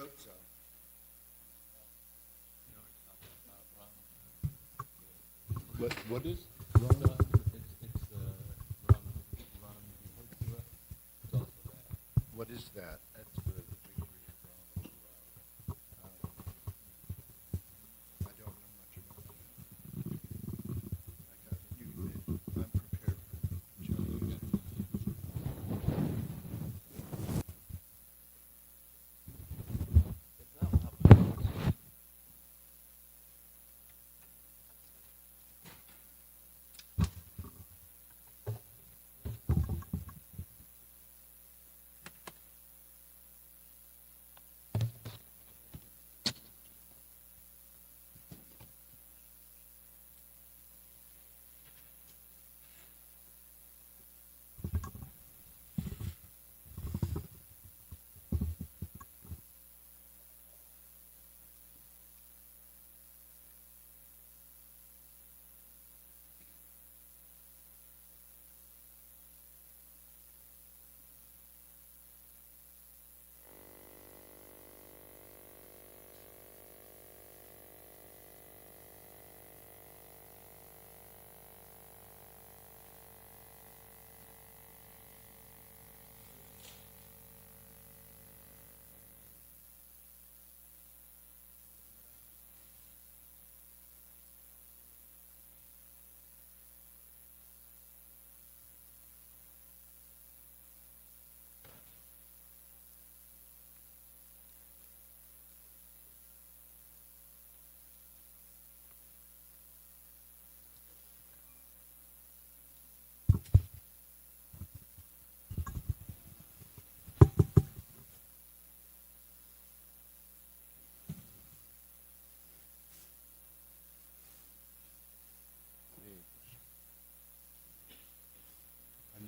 hope so. What is? What is that? That's for the victory of Rama. I don't know much about that. I'm prepared for jokes.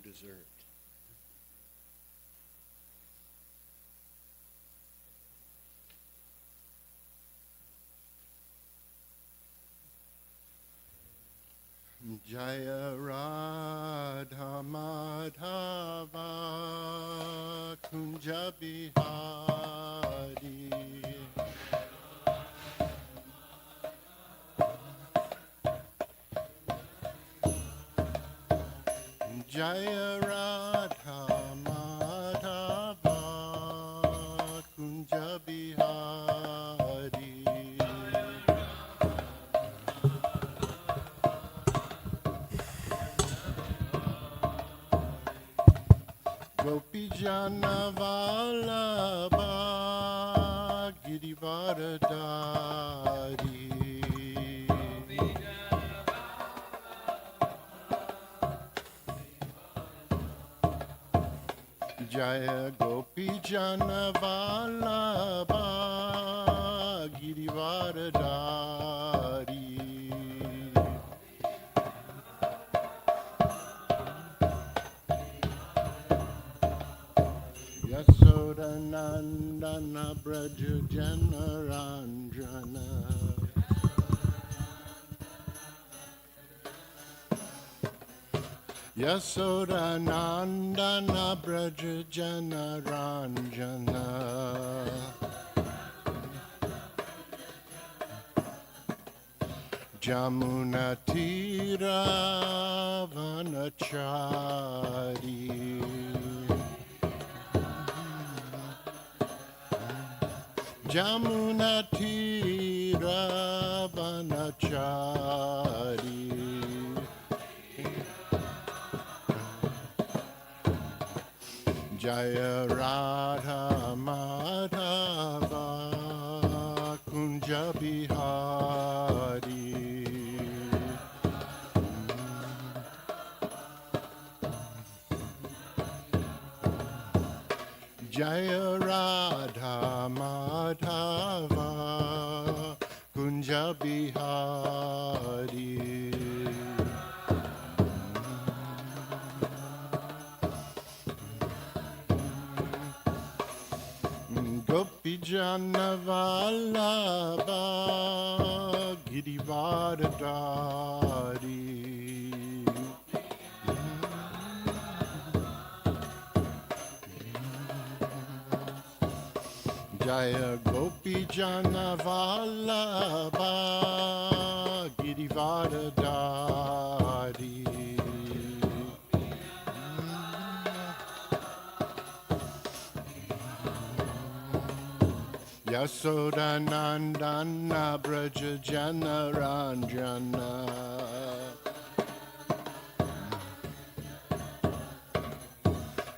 Dessert. Jaya Radha Madhava Kunja Bihari Jaya Radha Madhava Kunja Bihari Gopi Jana Vallabha Girivaradari Jaya Gopi Jana Vallabha Girivaradari Yasoda Nandana Braja Janaranjana Yasoda Nandana Braja Janaranjana Jamuna Tira Vanachari Jamuna Tira Vanachari Jaya Radha Madhava Kunja Bihari Jaya Radha Madhava Kunja Bihari Gopi Jana Vallabha Girivaradari Jaya Jana Vallabha Girivardhari Yasoda Nandana Braja Jana Ranjana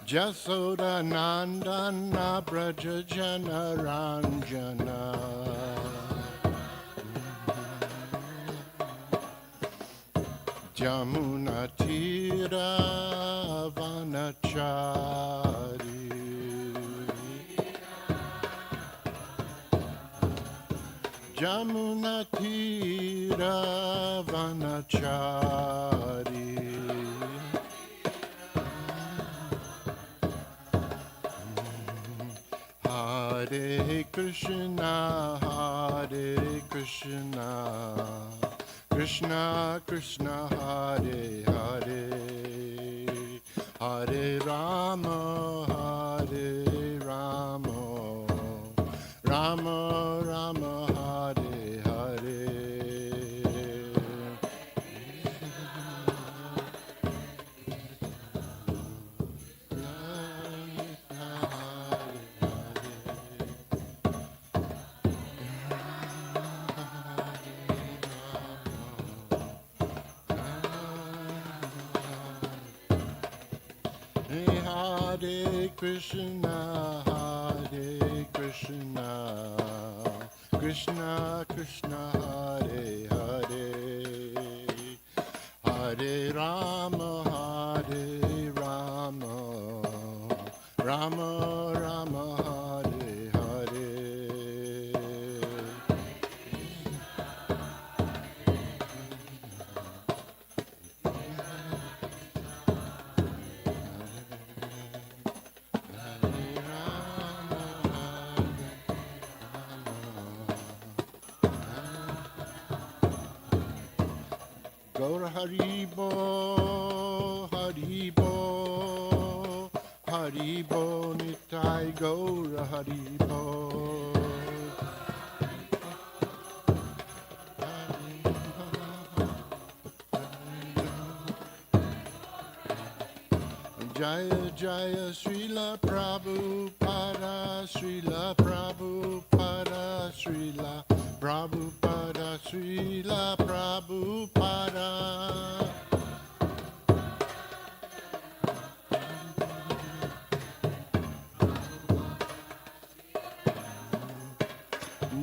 Jasoda Nandana Braja Jana Ranjana Jamuna Tira Vanachari Jamuna Tira Vanachari Hare Krishna, Krishna Krishna, Hare Hare, Hare Rama, Rama Rama, Hare Hare. Hare Krishna, Krishna Krishna, Hare Hare, Hare Rama, Rama Rama, Hare Hare. Gaura Haribo, Haribo, Haribo, Nitai Gaura Haribo. Jaya Jaya Srila Prabhupada, Srila Prabhupada, Srila Prabhupada, Srila Prabhupada.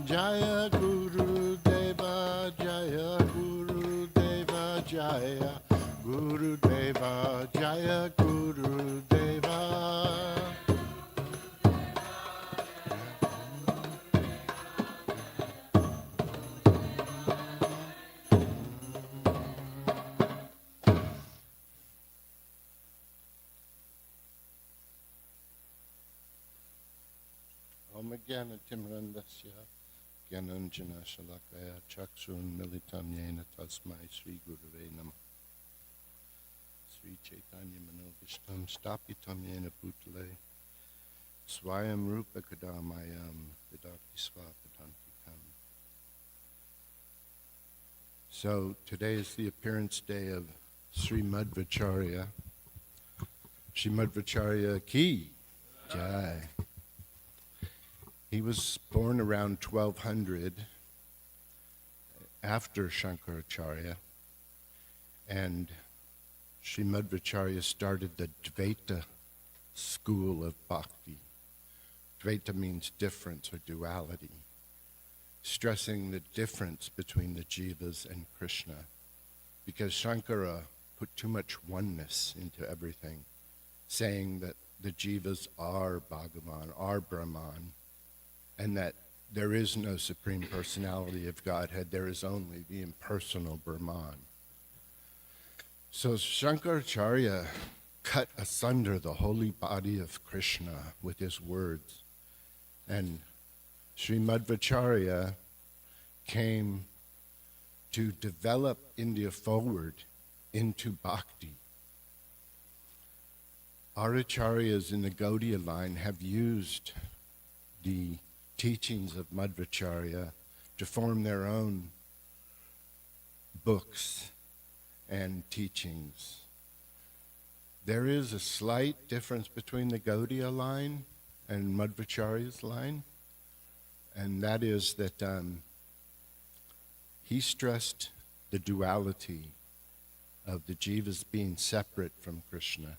Jaya Guru Deva, Jaya Guru Deva, Jaya Guru Deva, Jaya Guru Deva. Om Jnana Timrandasya Jnananjana Shalakaya Chakshun Militam Yena Tasmai Sri Gurave Namah Sri Chaitanya Manobishtam Stapitam Yena Bhutale Swayam Rupa Kadamayam Vidakti Swapadantikam. So today is the appearance day of Sri Madhvacharya. Sri Madhvacharya Ki Jai. He was born around 1200 after Shankaracharya, and Sri Madhvacharya started the Dvaita school of bhakti. Dvaita means difference or duality, stressing the difference between the jivas and Krishna, because Shankara put too much oneness into everything, saying that the jivas are Bhagavan, are Brahman, and that there is no Supreme Personality of Godhead, there is only the impersonal Brahman. So Shankaracharya cut asunder the holy body of Krishna with his words, and Sri Madhvacharya came to develop India forward into bhakti. Our acharyas in the Gaudiya line have used the teachings of Madhvacharya to form their own books and teachings. There is a slight difference between the Gaudiya line and Madhvacharya's line, and that is that he stressed the duality of the jivas being separate from Krishna.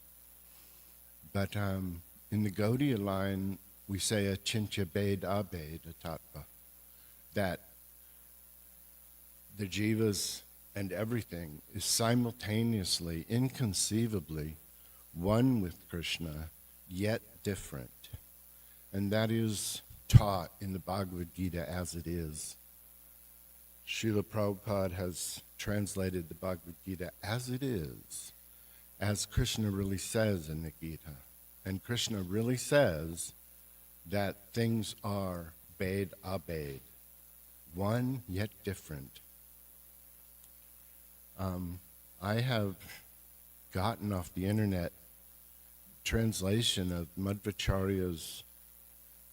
But in the Gaudiya line, we say a achintya bhed abhed tattva, that the jivas and everything is simultaneously, inconceivably, one with Krishna, yet different. And that is taught in the Bhagavad Gita as it is. Srila Prabhupada has translated the Bhagavad Gita as it is, as Krishna really says in the Gita. And Krishna really says that things are bhed abhed, one yet different. I have gotten off the internet translation of Madhvacharya's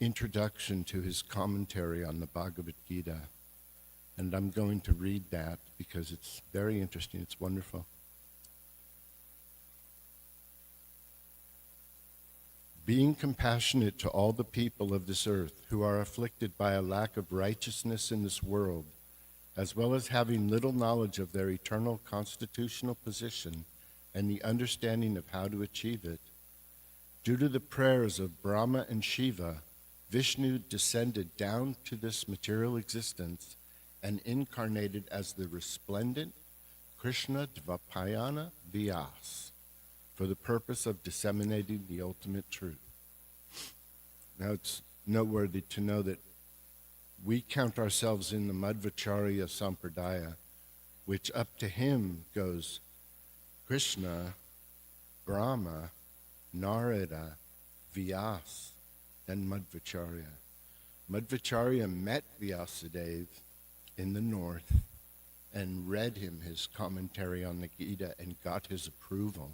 introduction to his commentary on the Bhagavad Gita. And I'm going to read that because it's very interesting. It's wonderful. Being compassionate to all the people of this earth who are afflicted by a lack of righteousness in this world, as well as having little knowledge of their eternal constitutional position and the understanding of how to achieve it, due to the prayers of Brahma and Shiva, Vishnu descended down to this material existence and incarnated as the resplendent Krishna Dvapayana Vyas for the purpose of disseminating the ultimate truth. Now it's noteworthy to know that we count ourselves in the Madhvacharya Sampradaya, which up to him goes Krishna, Brahma, Narada, Vyas, and Madhvacharya. Madhvacharya met Vyasadeva in the north and read him his commentary on the Gita and got his approval.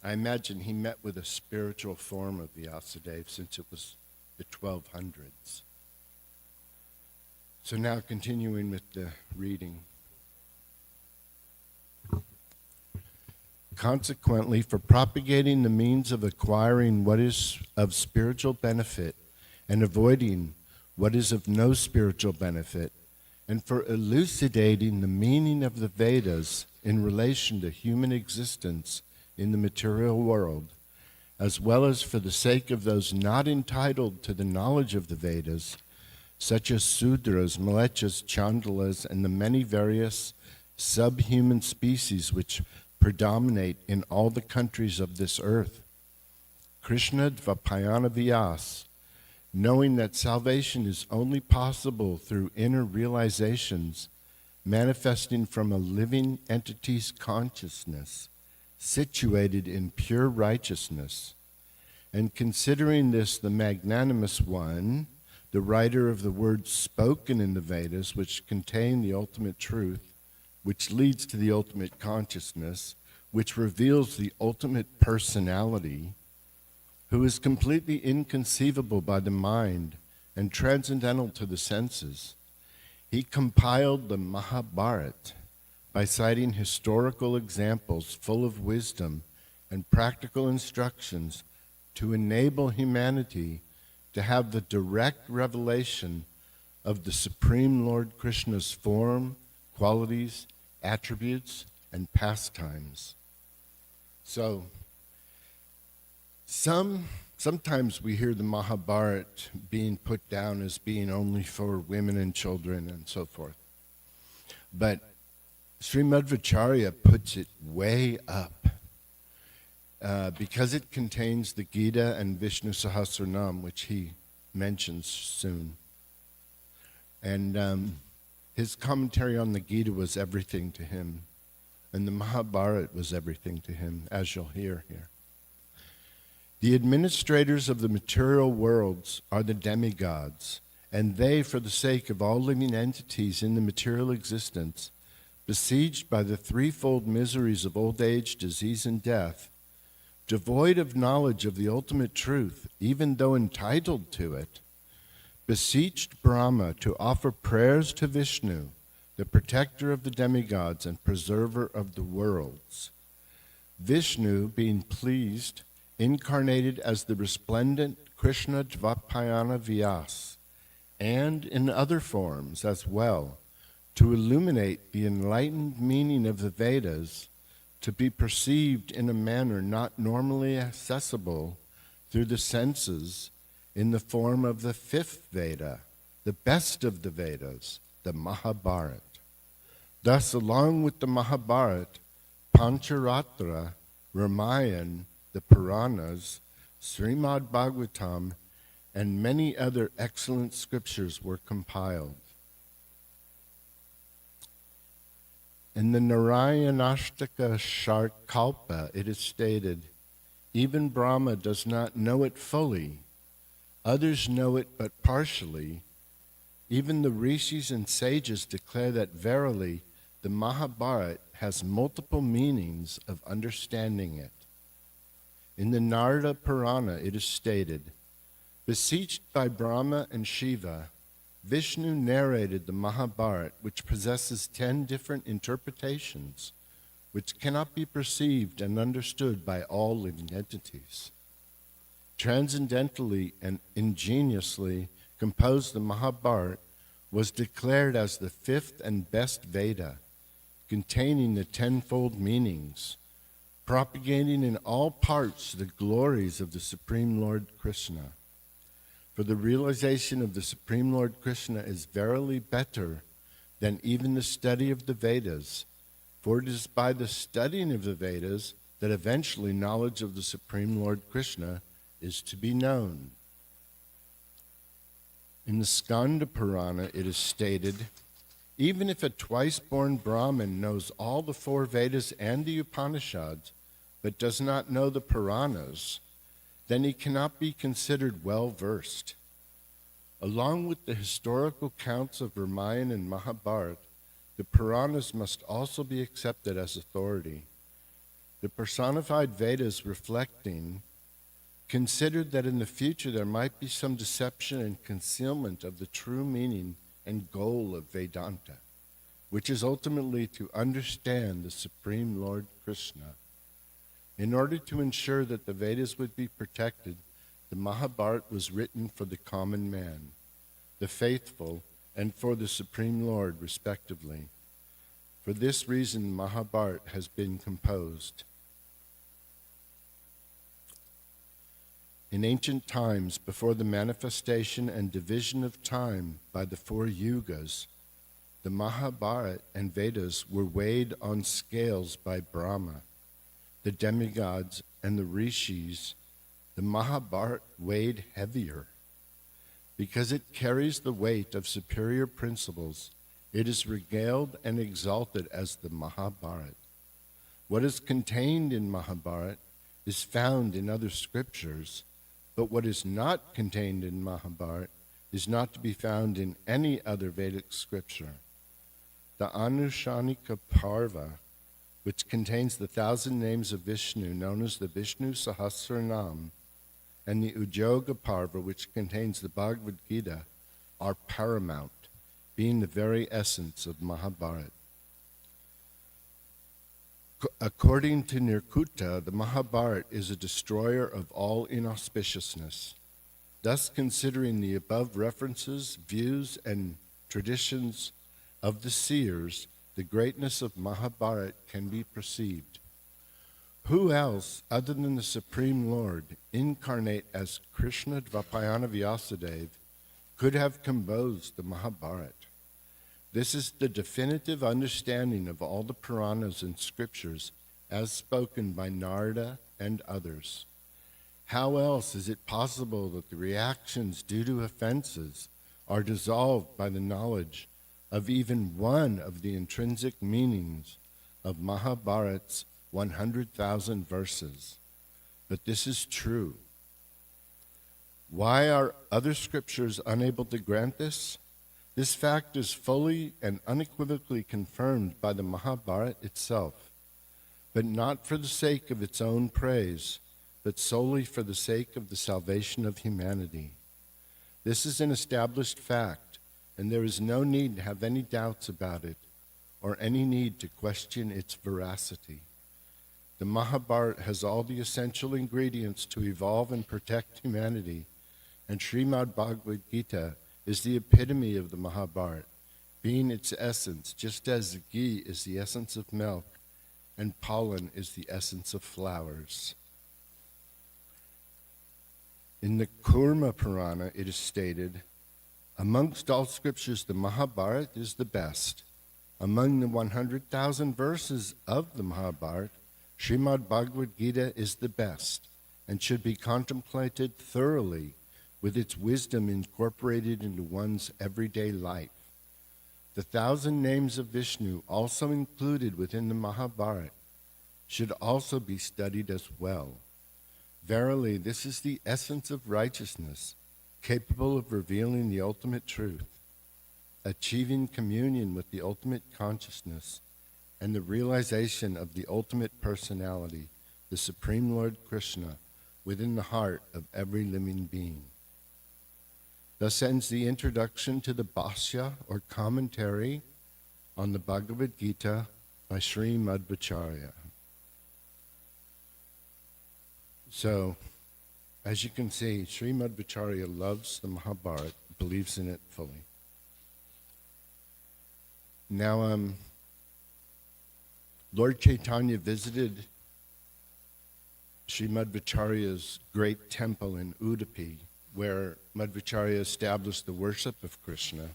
I imagine he met with a spiritual form of Vyasadeva since it was the 1200s. So now continuing with the reading. Consequently, for propagating the means of acquiring what is of spiritual benefit and avoiding what is of no spiritual benefit, and for elucidating the meaning of the Vedas in relation to human existence in the material world, as well as for the sake of those not entitled to the knowledge of the Vedas, such as Sudras, Mlechas, Chandalas, and the many various subhuman species which predominate in all the countries of this earth. Krishna Dvapayana Vyas, knowing that salvation is only possible through inner realizations manifesting from a living entity's consciousness, situated in pure righteousness, and considering this the magnanimous one, the writer of the words spoken in the Vedas, which contain the ultimate truth, which leads to the ultimate consciousness, which reveals the ultimate personality, who is completely inconceivable by the mind and transcendental to the senses. He compiled the Mahabharata by citing historical examples full of wisdom and practical instructions to enable humanity to have the direct revelation of the Supreme Lord Krishna's form, qualities, attributes, and pastimes. So, sometimes we hear the Mahabharata being put down as being only for women and children and so forth. But Sri Madhvacharya puts it way up. Because it contains the Gita and Vishnu Sahasranam, which he mentions soon. And his commentary on the Gita was everything to him. And the Mahabharata was everything to him, as you'll hear here. The administrators of the material worlds are the demigods, and they, for the sake of all living entities in the material existence, besieged by the threefold miseries of old age, disease, and death, devoid of knowledge of the ultimate truth, even though entitled to it, beseeched Brahma to offer prayers to Vishnu, the protector of the demigods and preserver of the worlds. Vishnu, being pleased, incarnated as the resplendent Krishna Dvapayana Vyas, and in other forms as well, to illuminate the enlightened meaning of the Vedas to be perceived in a manner not normally accessible through the senses in the form of the fifth Veda, the best of the Vedas, the Mahabharata. Thus, along with the Mahabharata, Pancharatra, Ramayana, the Puranas, Srimad Bhagavatam, and many other excellent scriptures were compiled. In the Narayanashtaka Sharkalpa, it is stated, even Brahma does not know it fully. Others know it but partially. Even the rishis and sages declare that verily the Mahabharata has multiple meanings of understanding it. In the Narada Purana, it is stated, beseeched by Brahma and Shiva, Vishnu narrated the Mahabharata, which possesses 10 different interpretations, which cannot be perceived and understood by all living entities. Transcendentally and ingeniously composed, the Mahabharata was declared as the fifth and best Veda, containing the tenfold meanings, propagating in all parts the glories of the Supreme Lord Krishna. For the realization of the Supreme Lord Krishna is verily better than even the study of the Vedas, for it is by the studying of the Vedas that eventually knowledge of the Supreme Lord Krishna is to be known. In the Skanda Purana, it is stated, even if a twice-born Brahmin knows all the 4 Vedas and the Upanishads, but does not know the Puranas, then he cannot be considered well-versed. Along with the historical accounts of Ramayana and Mahabharata, the Puranas must also be accepted as authority. The personified Vedas reflecting considered that in the future there might be some deception and concealment of the true meaning and goal of Vedanta, which is ultimately to understand the Supreme Lord Krishna. In order to ensure that the Vedas would be protected, the Mahabharata was written for the common man, the faithful, and for the Supreme Lord, respectively. For this reason, Mahabharata has been composed. In ancient times, before the manifestation and division of time by the 4 yugas, the Mahabharata and Vedas were weighed on scales by Brahma, the demigods, and the rishis. The Mahabharata weighed heavier. Because it carries the weight of superior principles, it is regaled and exalted as the Mahabharata. What is contained in Mahabharata is found in other scriptures, but what is not contained in Mahabharata is not to be found in any other Vedic scripture. The Anushanika Parva, which contains the 1,000 names of Vishnu, known as the Vishnu Sahasranam, and the Ujoga Parva, which contains the Bhagavad Gita, are paramount, being the very essence of Mahabharata. According to Nirkuta, the Mahabharata is a destroyer of all inauspiciousness. Thus, considering the above references, views, and traditions of the seers, the greatness of Mahabharata can be perceived. Who else, other than the Supreme Lord, incarnate as Krishna Dvapayana Vyasadeva, could have composed the Mahabharata? This is the definitive understanding of all the Puranas and scriptures as spoken by Narada and others. How else is it possible that the reactions due to offenses are dissolved by the knowledge of even one of the intrinsic meanings of Mahabharata's 100,000 verses? But this is true. Why are other scriptures unable to grant this? This fact is fully and unequivocally confirmed by the Mahabharata itself, but not for the sake of its own praise, but solely for the sake of the salvation of humanity. This is an established fact, and there is no need to have any doubts about it or any need to question its veracity. The Mahabharata has all the essential ingredients to evolve and protect humanity, and Srimad Bhagavad Gita is the epitome of the Mahabharata, being its essence, just as ghee is the essence of milk and pollen is the essence of flowers. In the Kurma Purana, it is stated, amongst all scriptures, the Mahabharata is the best. Among the 100,000 verses of the Mahabharata, Srimad Bhagavad Gita is the best and should be contemplated thoroughly with its wisdom incorporated into one's everyday life. The 1,000 names of Vishnu, also included within the Mahabharata, should also be studied as well. Verily, this is the essence of righteousness, capable of revealing the ultimate truth, achieving communion with the ultimate consciousness, and the realization of the ultimate personality, the Supreme Lord Krishna, within the heart of every living being. Thus ends the introduction to the Bhashya, or commentary, on the Bhagavad Gita by Sri Madhvacharya. So, as you can see, Sri Madhvacharya loves the Mahabharata, believes in it fully. Now, Lord Chaitanya visited Sri Madhvacharya's great temple in Udupi, where Madhvacharya established the worship of Krishna.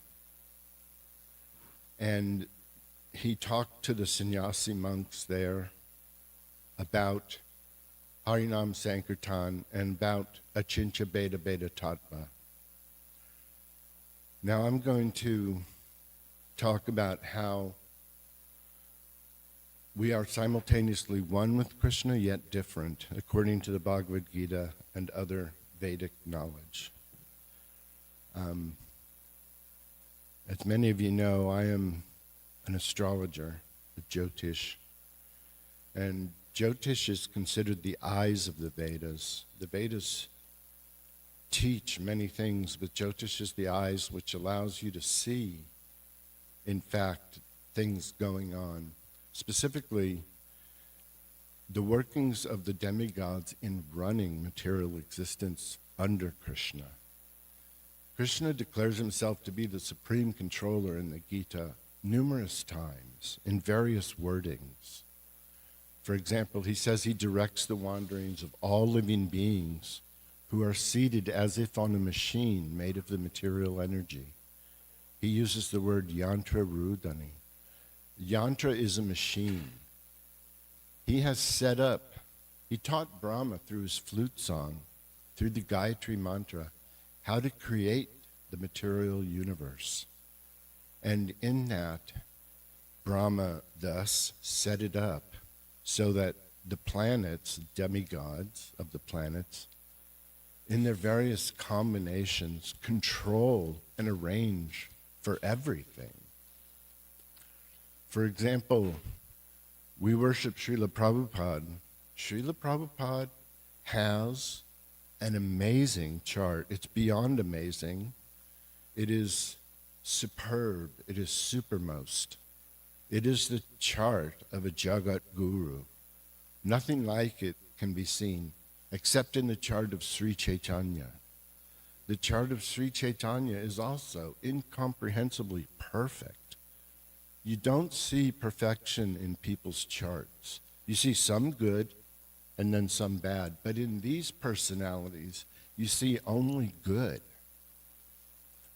And he talked to the sannyasi monks there about Harinam Sankirtan and about Achincha Beda Beda Tattva. Now I'm going to talk about how we are simultaneously one with Krishna, yet different, according to the Bhagavad Gita and other Vedic knowledge. As many of you know, I am an astrologer, a Jyotish, and Jyotish is considered the eyes of the Vedas. The Vedas teach many things, but Jyotish is the eyes which allows you to see, in fact, things going on. Specifically, the workings of the demigods in running material existence under Krishna. Krishna declares himself to be the supreme controller in the Gita numerous times in various wordings. For example, he says he directs the wanderings of all living beings who are seated as if on a machine made of the material energy. He uses the word yantra rudani. Yantra is a machine. He has set up, he taught Brahma through his flute song, through the Gayatri mantra, how to create the material universe. And in that, Brahma thus set it up so that the planets, demigods of the planets, in their various combinations, control and arrange for everything. For example, we worship Srila Prabhupada. Srila Prabhupada has an amazing chart. It's beyond amazing. It is superb. It is supermost. It is the chart of a Jagat Guru. Nothing like it can be seen except in the chart of Sri Chaitanya. The chart of Sri Chaitanya is also incomprehensibly perfect. You don't see perfection in people's charts. You see some good and then some bad. But in these personalities, you see only good.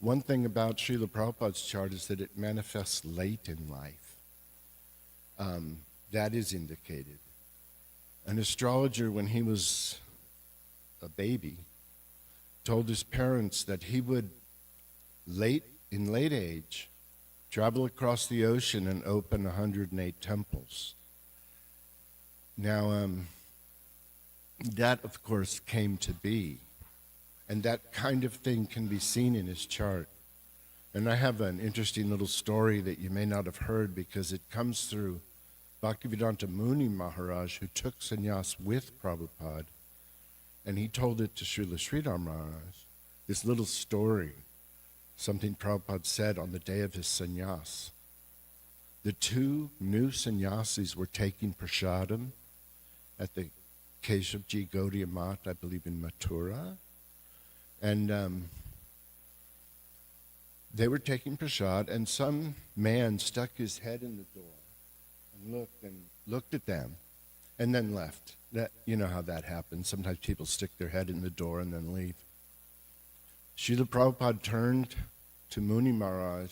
One thing about Srila Prabhupada's chart is that it manifests late in life. That is indicated. An astrologer, when he was a baby, told his parents that he would, in late age, travel across the ocean and open 108 temples. Now, that, of course, came to be. And that kind of thing can be seen in his chart. And I have an interesting little story that you may not have heard because it comes through Bhaktivedanta Muni Maharaj, who took sannyas with Prabhupada. And he told it to Srila Sridhar Maharaj. this little story, something Prabhupada said on the day of his sannyas. The two new sannyasis were taking prasadam at the Keshavji Gaudiya Mat, I believe in Mathura. And they were taking prasad, and some man stuck his head in the door and looked at them and then left. That, you know how that happens. Sometimes people stick their head in the door and then leave. Srila Prabhupada turned to Muni Maharaj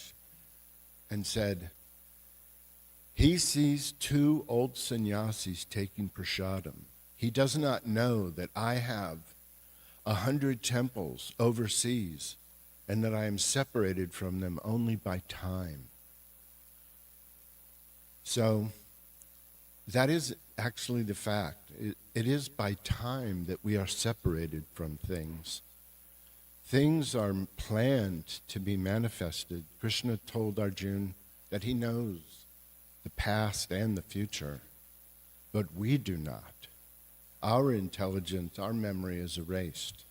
and said, he sees two old sannyasis taking prasadam. He does not know that I have 100 temples overseas and that I am separated from them only by time. So that is actually the fact. It is by time that we are separated from things. Things are planned to be manifested. Krishna told Arjuna that he knows the past and the future, but we do not. Our intelligence, our memory is erased.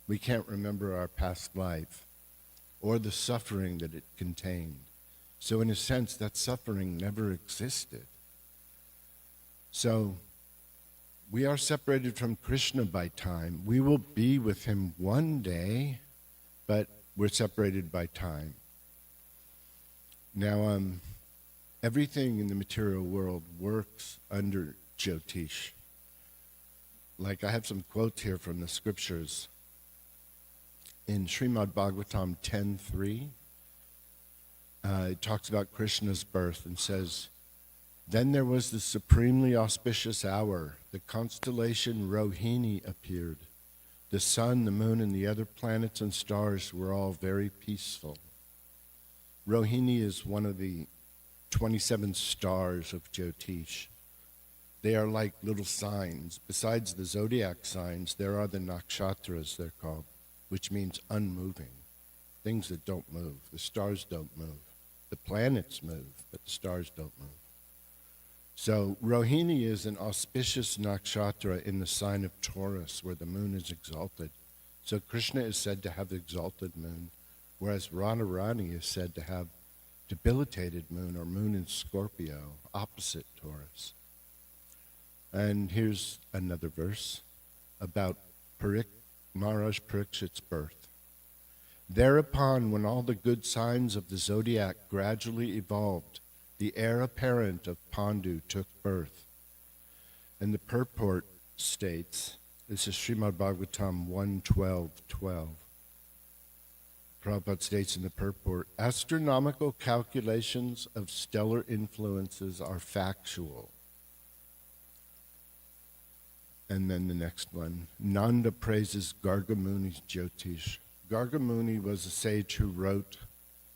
We can't remember our past life or the suffering that it contained. So in a sense, that suffering never existed. So we are separated from Krishna by time. We will be with him one day, but we're separated by time. Now, everything in the material world works under Jyotish. Like I have some quotes here from the scriptures. In Srimad Bhagavatam 10.3, it talks about Krishna's birth and says, then there was the supremely auspicious hour. The constellation Rohini appeared. The sun, the moon, and the other planets and stars were all very peaceful. Rohini is one of the 27 stars of Jyotish. They are like little signs. Besides the zodiac signs, there are the nakshatras, they're called, which means unmoving, things that don't move. The stars don't move. The planets move, but the stars don't move. So Rohini is an auspicious nakshatra in the sign of Taurus, where the moon is exalted. So Krishna is said to have the exalted moon, whereas Radharani is said to have debilitated moon, or moon in Scorpio, opposite Taurus. And here's another verse about Maharaj Parikshit's birth. Thereupon, when all the good signs of the zodiac gradually evolved, the heir apparent of Pandu took birth. And the purport states, this is Srimad Bhagavatam 1:12:12. Prabhupada states in the purport, astronomical calculations of stellar influences are factual. And then the next one, Nanda praises Gargamuni's Jyotish. Gargamuni was a sage who wrote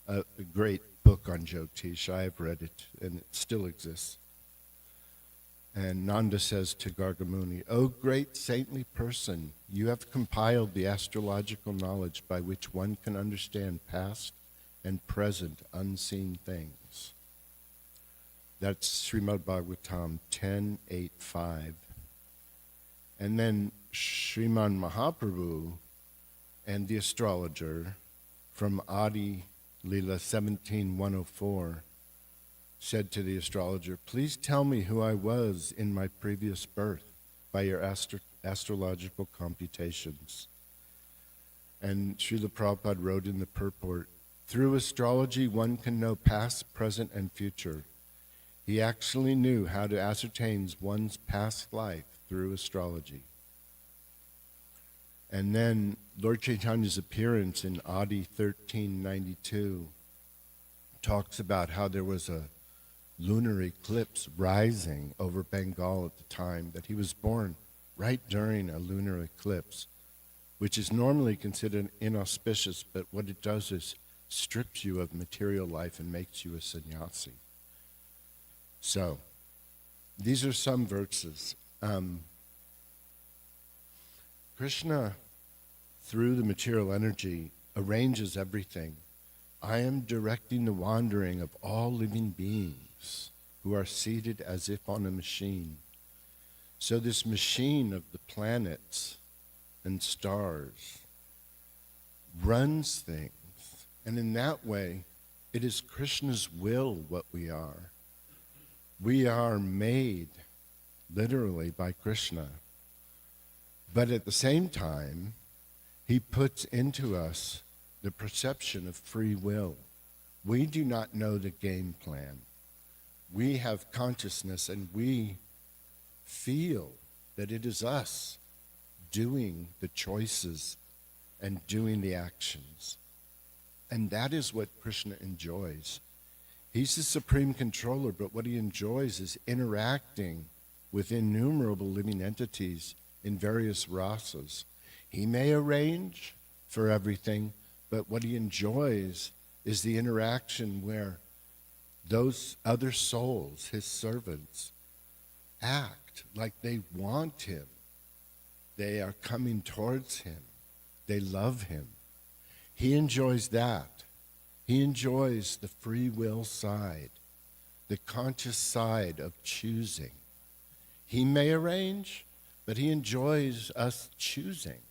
a great book on Jyotish. I have read it, and it still exists. And Nanda says to Gargamuni, O great saintly person, you have compiled the astrological knowledge by which one can understand past and present unseen things. That's Srimad Bhagavatam 10.8.5. And then Sriman Mahaprabhu and the astrologer from Adi Leela 17.104 said to the astrologer, please tell me who I was in my previous birth by your astrological computations. And Srila Prabhupada wrote in the purport, through astrology one can know past, present, and future. He actually knew how to ascertain one's past life through astrology. And then Lord Chaitanya's appearance in Adi 1392 talks about how there was a lunar eclipse rising over Bengal at the time, that he was born right during a lunar eclipse, which is normally considered inauspicious, but what it does is strips you of material life and makes you a sannyasi. So, these are some verses. Krishna, through the material energy, arranges everything. I am directing the wandering of all living beings who are seated as if on a machine. So this machine of the planets and stars runs things. And in that way, it is Krishna's will what we are. We are made literally by Krishna. But at the same time, he puts into us the perception of free will. We do not know the game plan. We have consciousness and we feel that it is us doing the choices and doing the actions. And that is what Krishna enjoys. He's the supreme controller, but what he enjoys is interacting with innumerable living entities in various rasas. He may arrange for everything, but what he enjoys is the interaction where those other souls, his servants, act like they want him. They are coming towards him. They love him. He enjoys that. He enjoys the free will side, the conscious side of choosing. He may arrange, but he enjoys us choosing.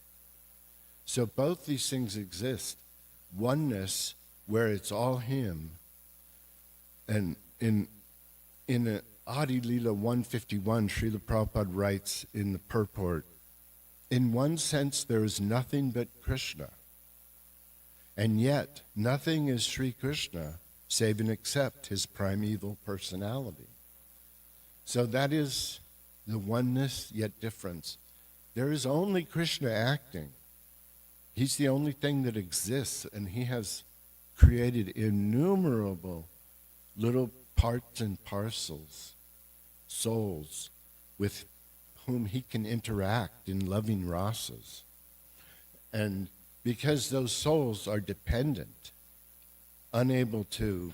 So both these things exist. Oneness, where it's all him. And in Adi Lila 151, Srila Prabhupada writes in the purport, in one sense there is nothing but Krishna. And yet, nothing is Sri Krishna save and except his primeval personality. So that is the oneness yet difference. There is only Krishna acting. He's the only thing that exists, and he has created innumerable little parts and parcels, souls, with whom he can interact in loving rasas. And because those souls are dependent, unable to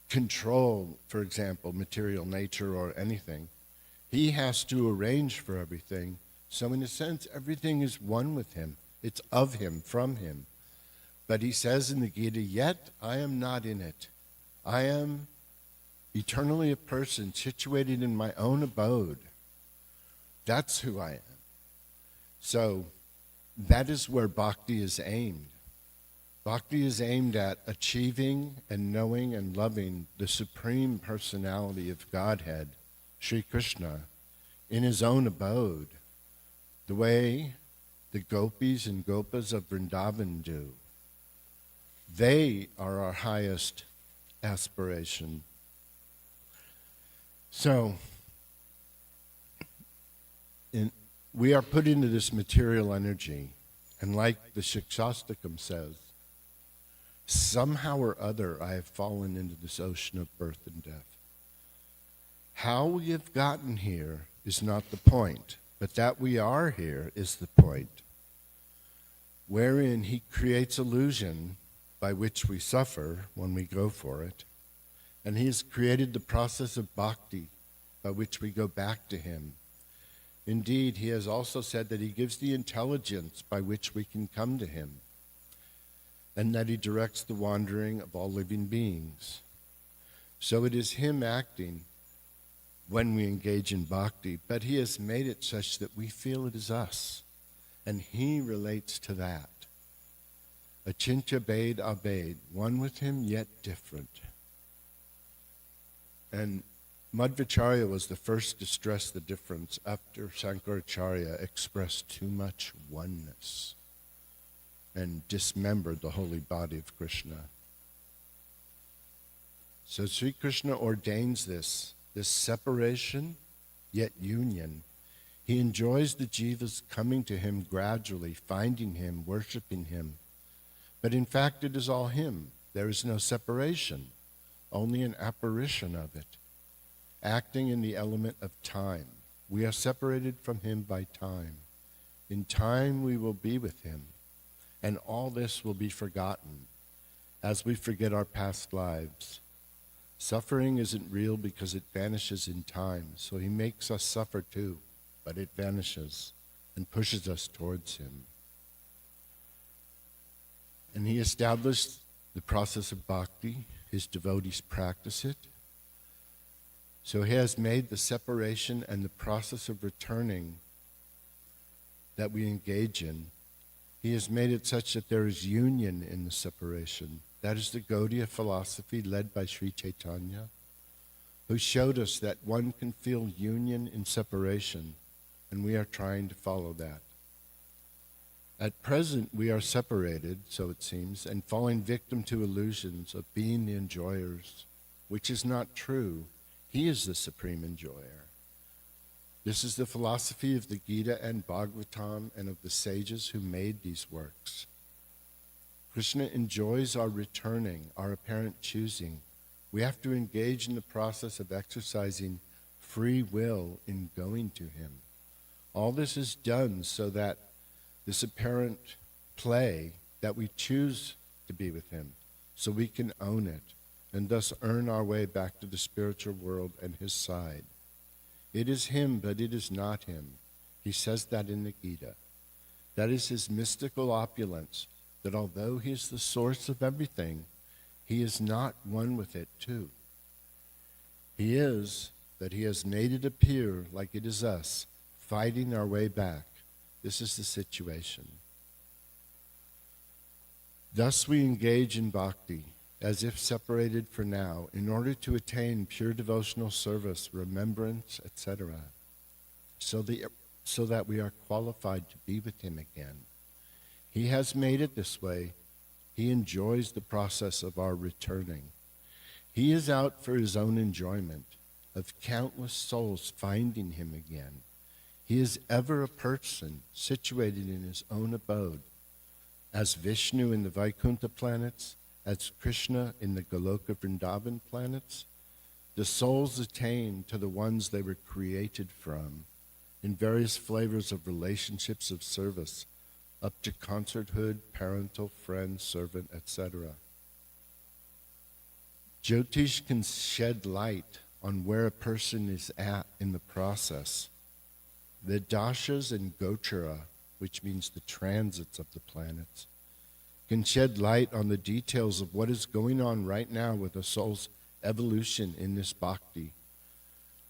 control, for example, material nature or anything, he has to arrange for everything. So in a sense, everything is one with him. It's of him, from him. But he says in the Gita, yet I am not in it. I am eternally a person situated in my own abode. That's who I am. So that is where bhakti is aimed. Bhakti is aimed at achieving and knowing and loving the supreme personality of Godhead, Sri Krishna, in his own abode, the way the gopis and gopas of Vrindavan do. They are our highest aspiration. So, we are put into this material energy, and like the Shikshastakam says, somehow or other I have fallen into this ocean of birth and death. How we have gotten here is not the point, but that we are here is the point, wherein he creates illusion by which we suffer when we go for it, and he has created the process of bhakti by which we go back to him. Indeed, he has also said that he gives the intelligence by which we can come to him, and that he directs the wandering of all living beings. So it is him acting when we engage in bhakti, but he has made it such that we feel it is us, and he relates to that. Achintya Bhed Abhed, one with him yet different. And Madhvacharya was the first to stress the difference after Sankaracharya expressed too much oneness and dismembered the holy body of Krishna. So Sri Krishna ordains this separation yet union. He enjoys the jivas coming to him gradually, finding him, worshiping him. But in fact, it is all him. There is no separation, only an apparition of it, acting in the element of time. We are separated from him by time. In time we will be with him, and all this will be forgotten as we forget our past lives. Suffering isn't real because it vanishes in time, so he makes us suffer too, but it vanishes and pushes us towards him. And he established the process of bhakti. His devotees practice it. So he has made the separation and the process of returning that we engage in He has made it such that there is union in the separation. That is the Gaudiya philosophy led by Sri Chaitanya, who showed us that one can feel union in separation, and we are trying to follow that. At present, we are separated, so it seems, and falling victim to illusions of being the enjoyers, which is not true. He is the supreme enjoyer. This is the philosophy of the Gita and Bhagavatam and of the sages who made these works. Krishna enjoys our returning, our apparent choosing. We have to engage in the process of exercising free will in going to him. All this is done so that this apparent play, that we choose to be with him, so we can own it, and thus earn our way back to the spiritual world and his side. It is him, but it is not him. He says that in the Gita. That is his mystical opulence, that although he is the source of everything, he is not one with it too. He is that he has made it appear like it is us, fighting our way back. This is the situation. Thus we engage in bhakti, as if separated for now, in order to attain pure devotional service, remembrance, etc., so that we are qualified to be with him again. He has made it this way. He enjoys the process of our returning. He is out for his own enjoyment, of countless souls finding him again. He is ever a person situated in his own abode, as Vishnu in the Vaikuntha planets, as Krishna in the Goloka Vrindavan planets. The souls attain to the ones they were created from, in various flavors of relationships of service, up to concerthood, parental, friend, servant, etc. Jyotish can shed light on where a person is at in the process. The dashas and gochara, which means the transits of the planets, can shed light on the details of what is going on right now with a soul's evolution in this bhakti.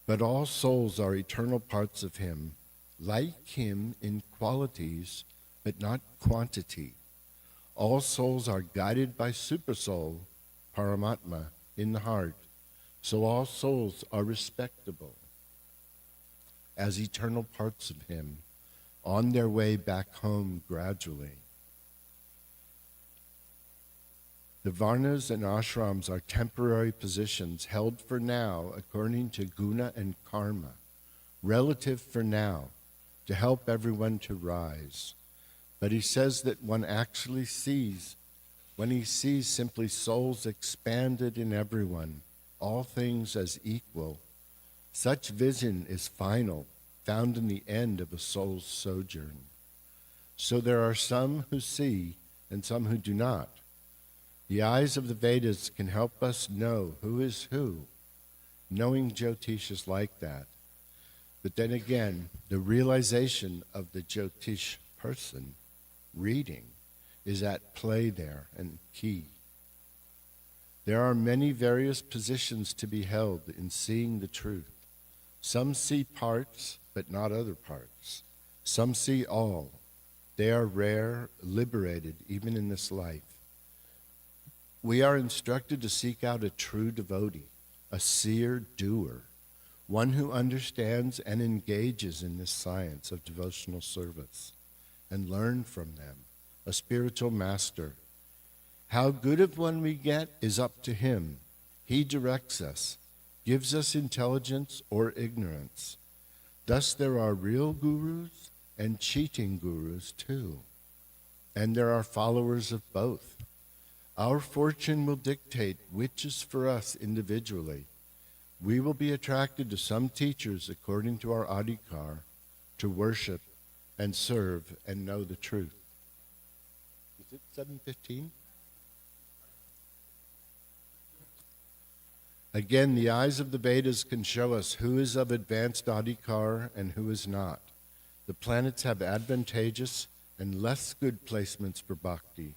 But all souls are eternal parts of him, like him in qualities, but not quantity. All souls are guided by Supersoul, Paramatma, in the heart. So all souls are respectable as eternal parts of him, on their way back home gradually. The varnas and ashrams are temporary positions held for now according to guna and karma, relative for now, to help everyone to rise. But he says that one actually sees, when he sees simply souls expanded in everyone, all things as equal, such vision is final, found in the end of a soul's sojourn. So there are some who see and some who do not. The eyes of the Vedas can help us know who is who. Knowing Jyotish is like that. But then again, the realization of the Jyotish person reading is at play there and key. There are many various positions to be held in seeing the truth. Some see parts, but not other parts. Some see all. They are rare, liberated, even in this life. We are instructed to seek out a true devotee, a seer doer, one who understands and engages in this science of devotional service, and learn from them, a spiritual master. How good of one we get is up to him. He directs us, gives us intelligence or ignorance. Thus there are real gurus and cheating gurus too, and there are followers of both. Our fortune will dictate which is for us individually. We will be attracted to some teachers according to our adhikar, to worship and serve and know the truth. Is it 7:15? Again, the eyes of the Vedas can show us who is of advanced adhikar and who is not. The planets have advantageous and less good placements for bhakti,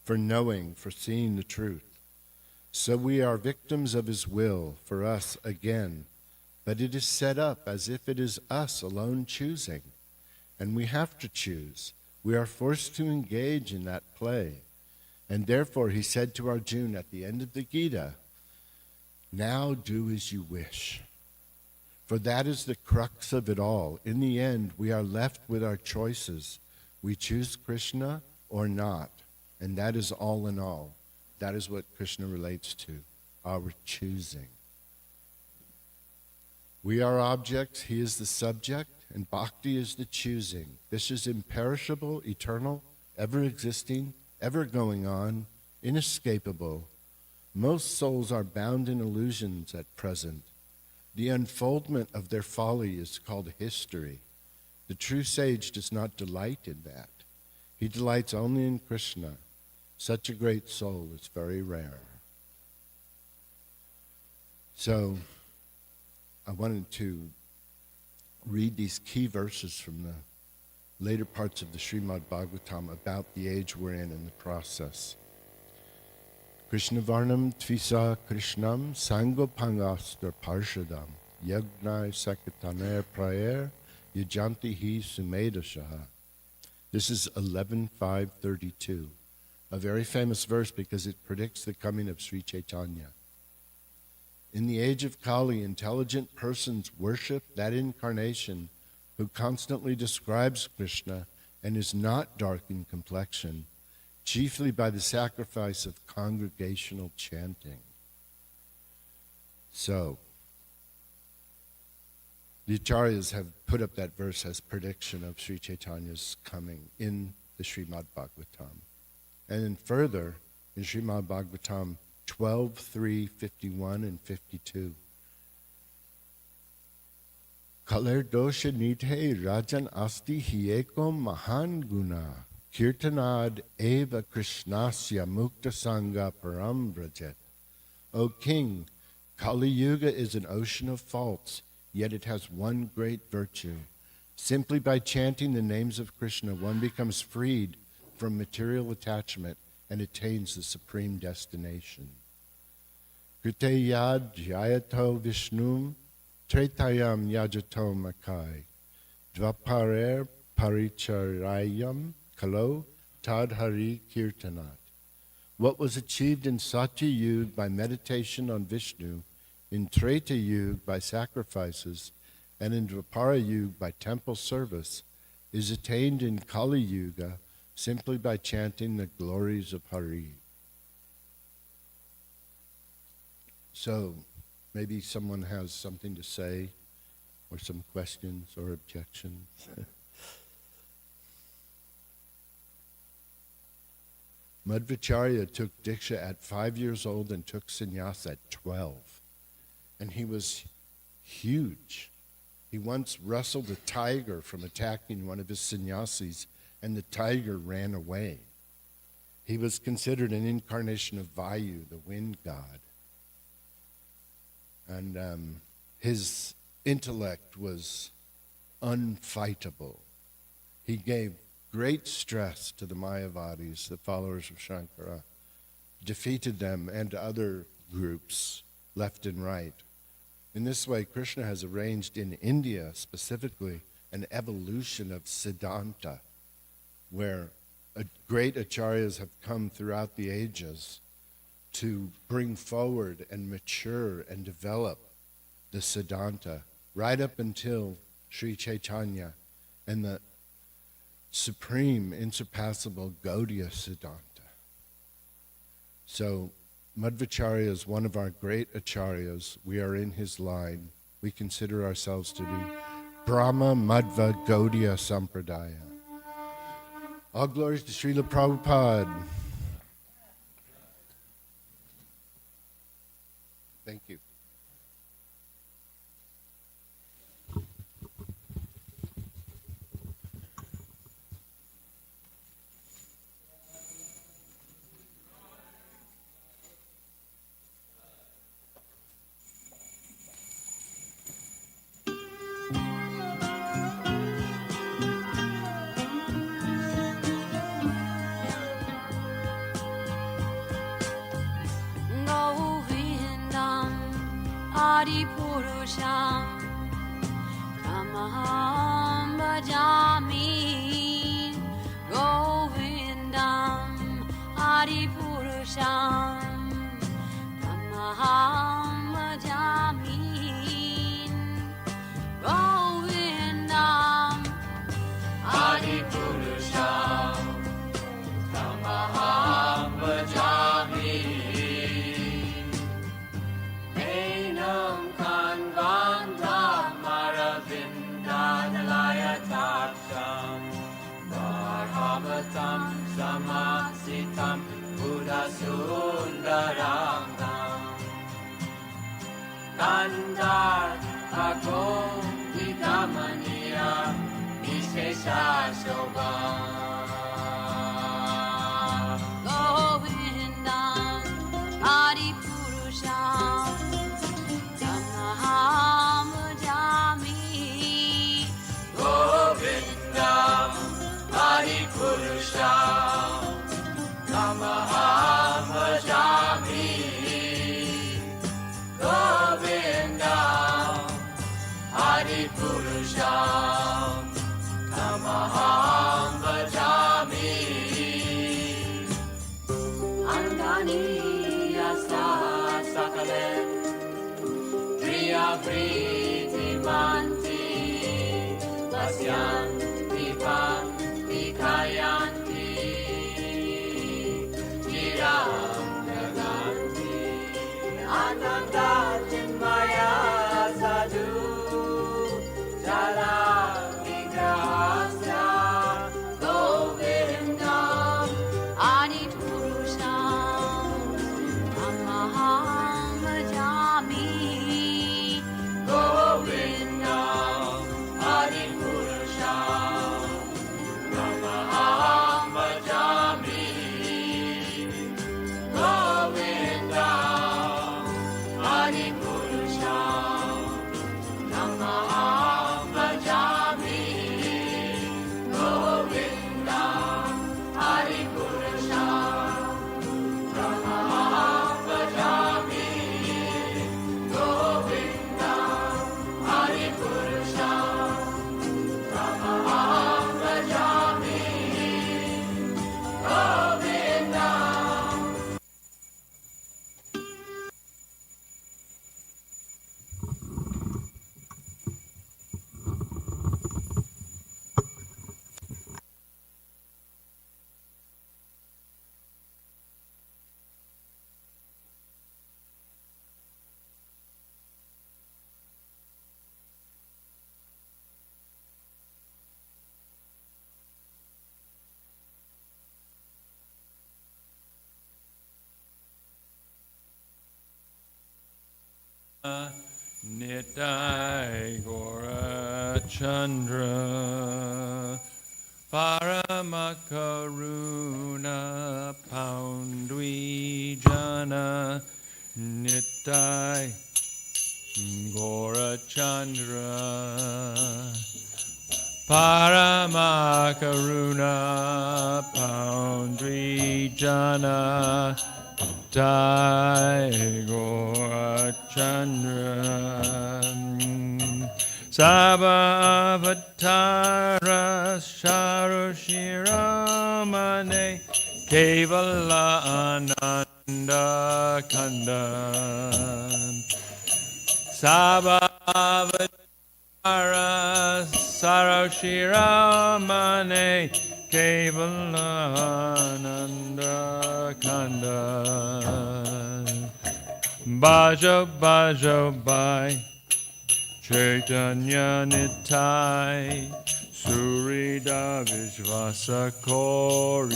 for knowing, for seeing the truth. So we are victims of his will, for us again, but it is set up as if it is us alone choosing, and we have to choose. We are forced to engage in that play. And therefore, he said to Arjuna at the end of the Gita, now do as you wish. For that is the crux of it all. In the end, we are left with our choices. We choose Krishna or not. And that is all in all. That is what Krishna relates to, our choosing. We are objects, he is the subject, and bhakti is the choosing. This is imperishable, eternal, ever-existing, ever going on, inescapable. Most souls are bound in illusions at present. The unfoldment of their folly is called history. The true sage does not delight in that. He delights only in Krishna. Such a great soul is very rare. So, I wanted to read these key verses from the later parts of the Srimad Bhagavatam about the age we're in the process. Krishna Varnam Tvisa Krishnam Sangopangastra Parshadam Yagnai Sakataner Prayer Yajanti Hi Sumedashaha. This is 11.5.32, a very famous verse because it predicts the coming of Sri Chaitanya. In the age of Kali, intelligent persons worship that incarnation who constantly describes Krishna and is not dark in complexion, chiefly by the sacrifice of congregational chanting. So, the Acharyas have put up that verse as prediction of Sri Chaitanya's coming in the Srimad Bhagavatam. And then further, in Srimad Bhagavatam 12.3.51 and 52. Kaler dosha nidhe rajan asti hieko mahan guna kirtanad eva krishnasya mukta sangha param vrajet. O king, Kali Yuga is an ocean of faults, yet it has one great virtue. Simply by chanting the names of Krishna, one becomes freed from material attachment and attains the supreme destination. Krite yad jayato vishnum tretayam yajato makai dvaparer paricharayam kalo tadhari kirtanat. What was achieved in Satya Yuga by meditation on Vishnu, in Treta Yuga by sacrifices, and in Dvapara Yuga by temple service, is attained in Kali Yuga simply by chanting the glories of Hari. So, maybe someone has something to say, or some questions or objections. Madhvacharya took Diksha at 5 years old and took sannyas at 12. And he was huge. He once wrestled a tiger from attacking one of his sannyasis, and the tiger ran away. He was considered an incarnation of Vayu, the wind god. And his intellect was unfightable. He gave great stress to the Mayavadis, the followers of Shankara, defeated them and other groups left and right. In this way, Krishna has arranged in India specifically an evolution of Siddhanta, where great acharyas have come throughout the ages to bring forward and mature and develop the Siddhanta right up until Sri Chaitanya and the supreme, insurpassable Gaudiya Siddhanta. So Madhvacharya is one of our great acharyas. We are in his line. We consider ourselves to be Brahma Madhva Gaudiya Sampradaya. All glories to Srila Prabhupada. Thank you. Purusham Tamaham Bhajami Adipurusham Tamaham Bhajamin Govindam Adipurusham Tamaham Bhajamin Menam Kanvandam Maravindanalaya Taksham Varhavatam Samasitam Buddha Sundarangam Kandar Agom Vikamaniya Vishesha Shobham Govindam Adipurusham Tamaham Bhajami Govindam Adipurusham Tamaham Bhajami Govindam Adipurusham Tamaham Bhajami Angani Yasa Sakale Priya Priti Manti Pasyanti Panti Kayanti Ananda Chinmaya Sadhu Jala Vigrahasya Govindam Adipurusham Tamaham Bhajami Govindam Adipurusham Tamaham Bhajami Govindam Adipurusham Tamaham Bhajami Govindam Adipurusham Tamaham Bhajami Govindam Adipurusham Tamaham Bhajami Govindam. Nitai Gora Chandra Paramakaruna Poundwi Jana Nitai Gora Chandra Paramakaruna Poundwi Jana Jai Gaura Chandra Sabha Avatara Sarushiramane Kevala Ananda Kanda Sabha Avatara Sarushiramane Kevalananda Kanda Bajo Bajo Bai Chaitanya Nitai Surida Vishvasa Kori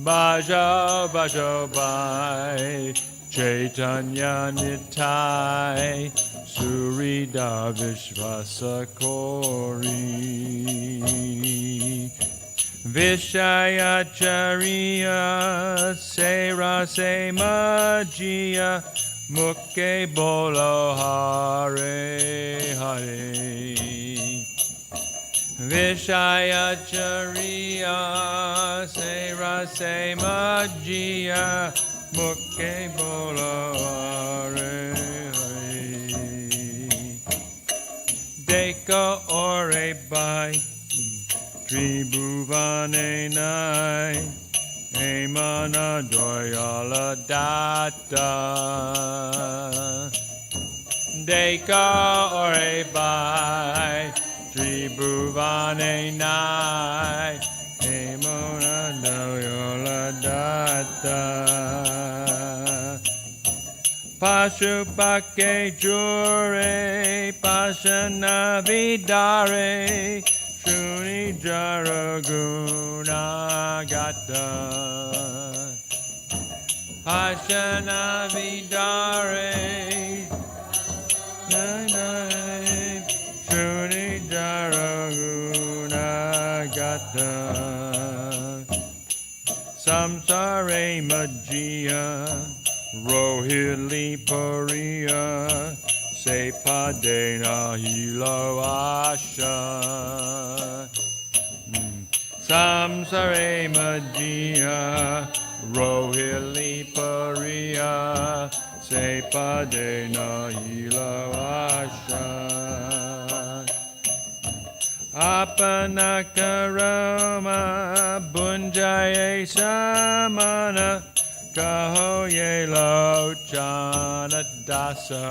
Bajo Bajo Bai Chaitanya Nitai Surida Vishvasa Kori Vishayacharya Sera Se Majia Mukke Bolo Hare Hare Vishayacharya Sera Se Majia Mukke Bolo Hare Deka Ore Bai Tribhuvane nai Emana doyala data Deka ore bai Tribhuvane nai Emana doyala data Pashupake jure Pashana vidare Shuni jaraguna gata Pashana vidare Shuni jaraguna gata Samsare majia Rohili Pariya Sepadena Hilo Asha Samsare Majia Rohili Pariya Sepadena Hilo Asha Apanakarama Bunjaye Samana Kahoye Lochana Dasa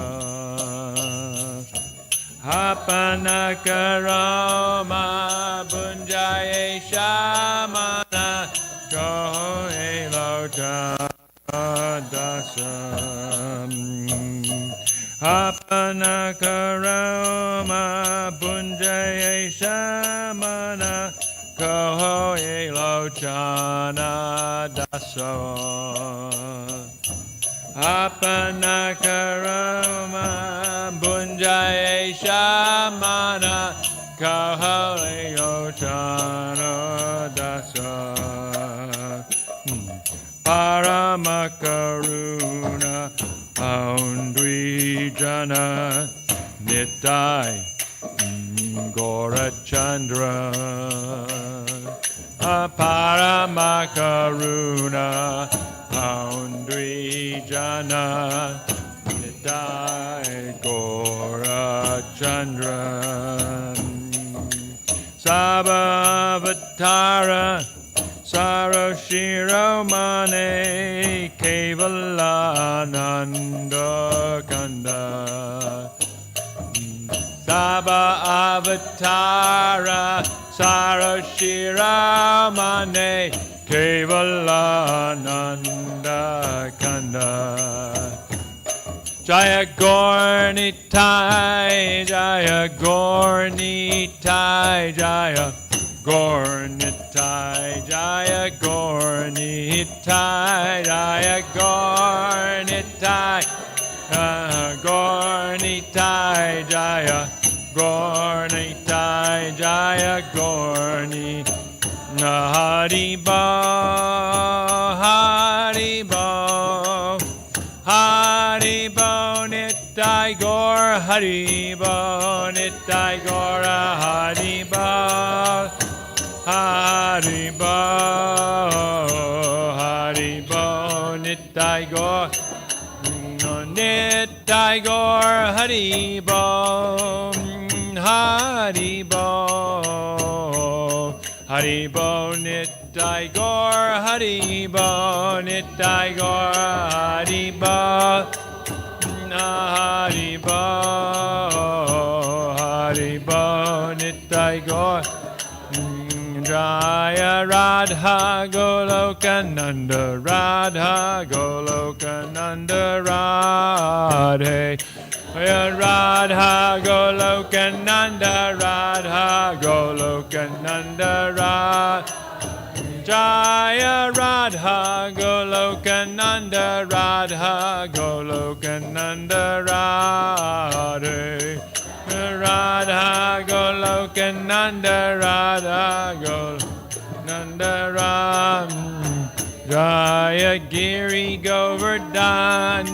Hapanakarama Bunjaye Shamana Kahoye Lochana Dasa Hapanakarama Bunjaye Shamana Kahoye Lochana Dasa Apanakarama Bunjaye Shamana Kahoye Lochana Dasa Paramakaruna Aundwijana Nitai Gorachandra Paramakaruna Aundwijana Nitai Gorachandra Sabhavatara Sarashiromane Kevalananda Kanda Saba Avatara Sarashiramane Kevalananda Kanda Jaya Gornitai Jaya Gornitai Jaya Gornitai Jaya Gornitai Jaya Gornitai Gornitai Jaya Gornitai Jaya Gorni Haribo Haribo Haribo Nitai Gor Haribo Nitai Gora Haribo Haribo Haribo Nitai Gor Nitai Gor Haribo Haribo Haribo Nitai Gor Haribo Nitai Gor Haribo Haribo Haribo Nitai Gor Jaya Radha Golokananda Radha Golokananda Radhe Jaya Radha Golokananda Radha Golokananda Radhe Jaya Radha Golokananda Radha Golokananda Radhe Radha Golokananda Radha Golokananda Radha Jaya Giri Govardhan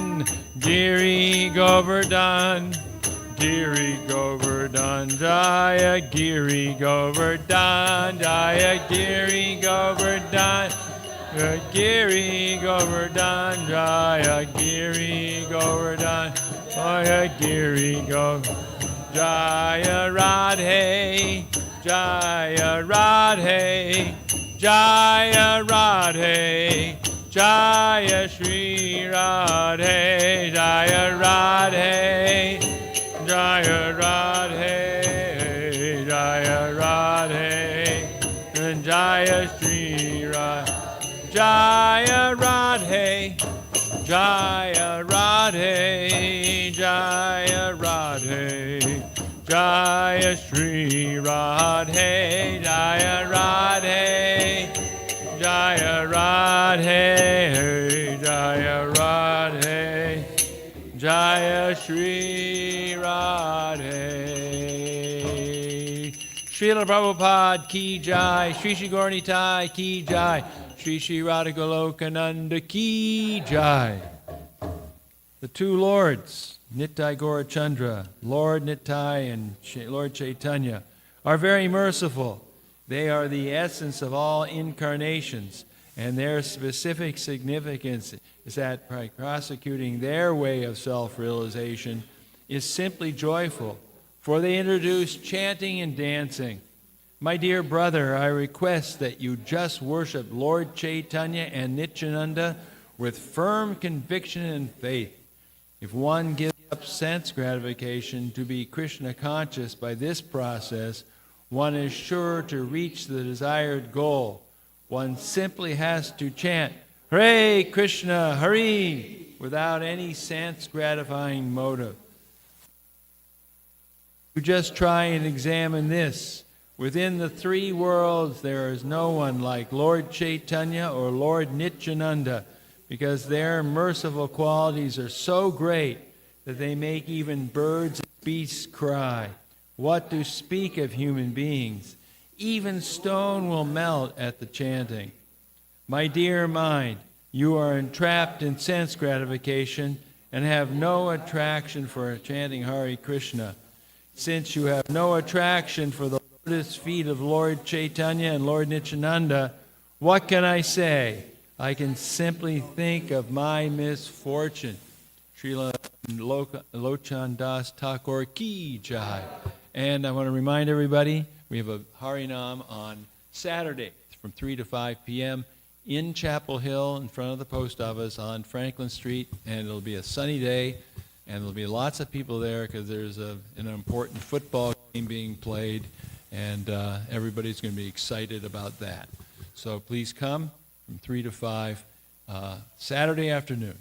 Giri Govardhan Giri Govardhan Jaya Giri Govardhan Jaya Giri Govardhan Giri Govardhan Jaya Giri Govardhan Jaya Giri Govardhan Jaya Radhe Jaya Radhe, Jaya Radhe, Jaya Shri Radhe, Jaya Radhe, Jaya Radhe, Jaya Radhe, and Jaya Shri Radhe, Jaya Radhe, Jaya Radhe, Jaya Radhe, Jaya Shri Radhe, Jaya Radhe, Jaya Radhe, Jaya Radhe, Jaya Shri Radhe. Srila Prabhupada ki jai, Shri Shri Gaura Nitai ki jai, Shri Shri Radha Golokananda ki jai. The two lords, Nitai Gaurachandra, Lord Nitai and Lord Chaitanya, are very merciful. They are the essence of all incarnations, and their specific significance is that by prosecuting their way of self-realization is simply joyful, for they introduce chanting and dancing. My dear brother, I request that you just worship Lord Chaitanya and Nityananda with firm conviction and faith. If one gives up sense gratification to be Krishna conscious by this process, one is sure to reach the desired goal. One simply has to chant, Hare Krishna, Hari, without any sense gratifying motive. You just try and examine this. Within the three worlds, there is no one like Lord Chaitanya or Lord Nityananda, because their merciful qualities are so great that they make even birds and beasts cry. What to speak of human beings? Even stone will melt at the chanting. My dear mind, you are entrapped in sense gratification and have no attraction for chanting Hare Krishna. Since you have no attraction for the lotus feet of Lord Chaitanya and Lord Nityananda, what can I say? I can simply think of my misfortune. Srila Lochan Das Thakur ki jai. And I want to remind everybody, we have a Harinam on Saturday from 3 to 5 p.m. in Chapel Hill in front of the post office on Franklin Street. And it'll be a sunny day, and there'll be lots of people there because there's an important football game being played, and everybody's going to be excited about that. So please come from 3 to 5 Saturday afternoon.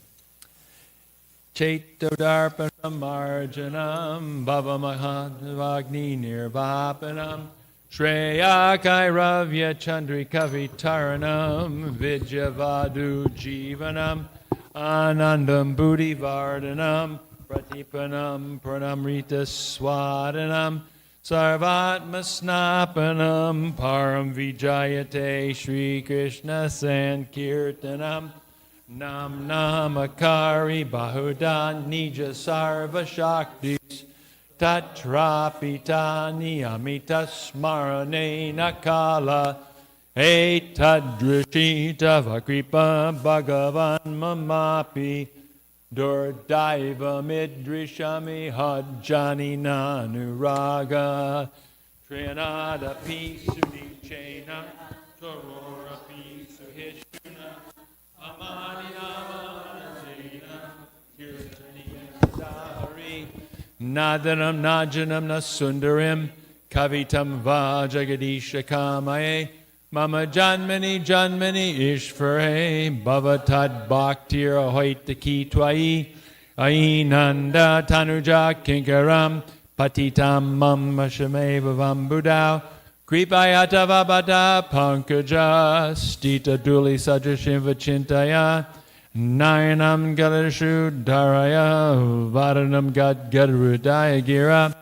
Chaitodarpanam marjanam bhava mahadvagni nirvapanam Shreya Kairavya Chandrikavi Taranam Vidyavadu Jivanam Anandam Buddhi Vardhanam Pratipanam Pranamrita Swadanam Sarvatma Snapanam Param Vijayate Shri Krishna Sankirtanam Nam Namakari Bahudan Nija Sarva Shaktis Tatrapitani Amita Smarane Nakala Etadrishita Vakripa Bhagavan Mamapi Durdaiva Midrishami Hajjani Nanuraga Trinada Pisuni Chena Torora Pisu Hishuna Amadiyamana Kirtaniya Dari Nadanam Najanam Nasundarim Kavitam Vajagadisha Kamaye Mama Janmani Janmani Ishvare Bhavatad Bhaktir Ahoitaki Twai Ainanda Tanuja Kinkaram Patitam Mamma Shameva Vambudao Kripayata Vabada Pankaja Stita Duli Sadrashim Vachintaya Nayanam Galashu Daraya Vadanam Gad Gadrudaya Gira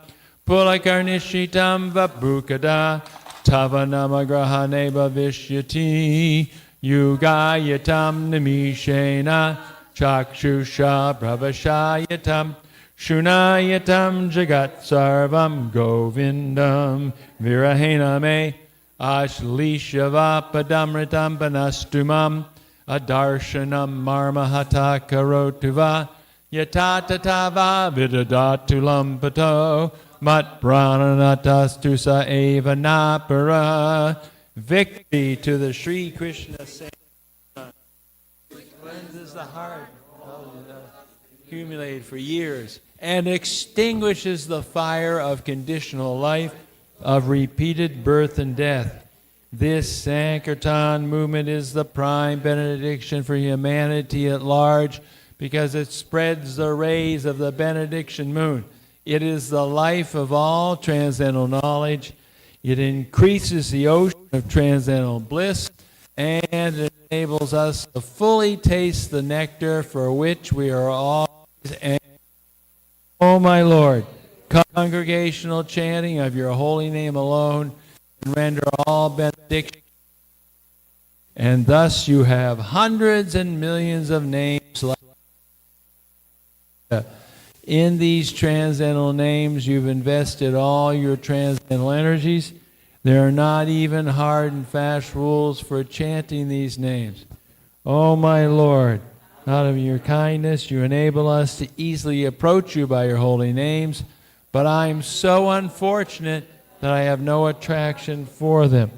Pulakarnishitam Vabrukada Tavanamagrahane Bhavishyati Yugayatam Nimishena Chakshusha Pravashayatam Shunayatam Jagat Sarvam Govindam Virahename Ashlishavapadamritam Panastumam Adarshanam Marmahata Karotuva Yatatatava Vidadatulam Pato mat prananatas sa eva napara. Victory to the Sri Krishna Saint. Cleanses the heart, accumulated for years, and extinguishes the fire of conditional life, of repeated birth and death. This Sankirtan movement is the prime benediction for humanity at large because it spreads the rays of the benediction moon. It is the life of all transcendental knowledge. It increases the ocean of transcendental bliss, and it enables us to fully taste the nectar for which we are always anxious. O my Lord, congregational chanting of your holy name alone can render all benediction. And thus you have hundreds and millions of names. In these transcendental names, you've invested all your transcendental energies. There are not even hard and fast rules for chanting these names. Oh, my Lord, out of your kindness, you enable us to easily approach you by your holy names, but I am so unfortunate that I have no attraction for them.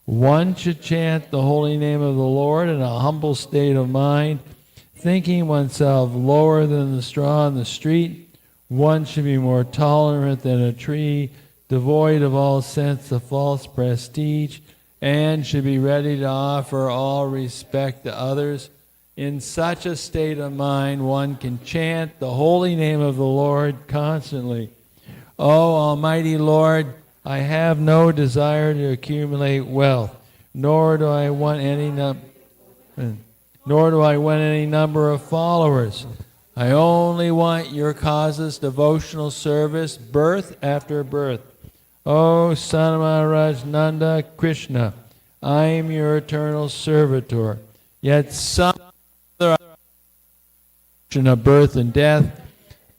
One should chant the holy name of the Lord in a humble state of mind, thinking oneself lower than the straw in the street. One should be more tolerant than a tree, devoid of all sense of false prestige, and should be ready to offer all respect to others. In such a state of mind, one can chant the holy name of the Lord constantly. O Almighty Lord, I have no desire to accumulate wealth, nor do I want any number of followers. I only want your cause's devotional service, birth after birth. O Son of Maharaj Nanda Krishna, I am your eternal servitor. Yet some other ocean of birth and death,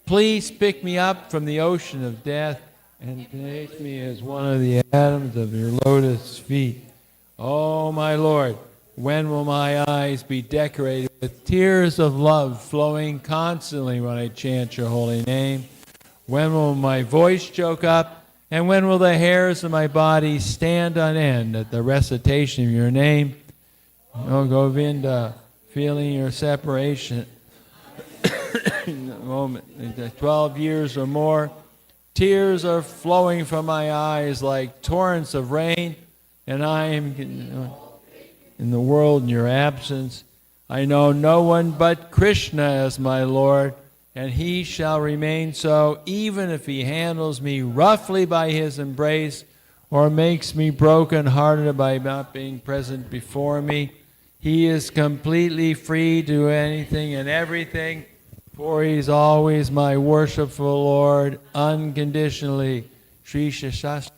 please pick me up from the ocean of death and take me as one of the atoms of your lotus feet. Oh, my Lord, when will my eyes be decorated with tears of love flowing constantly when I chant your holy name? When will my voice choke up? And when will the hairs of my body stand on end at the recitation of your name? Oh, Govinda, feeling your separation in the moment, 12 years or more, tears are flowing from my eyes like torrents of rain, and I am in the world in your absence. I know no one but Krishna as my Lord, and he shall remain so even if he handles me roughly by his embrace or makes me broken-hearted by not being present before me. He is completely free to do anything and everything, for he's always my worshipful Lord, unconditionally. Sri Shastra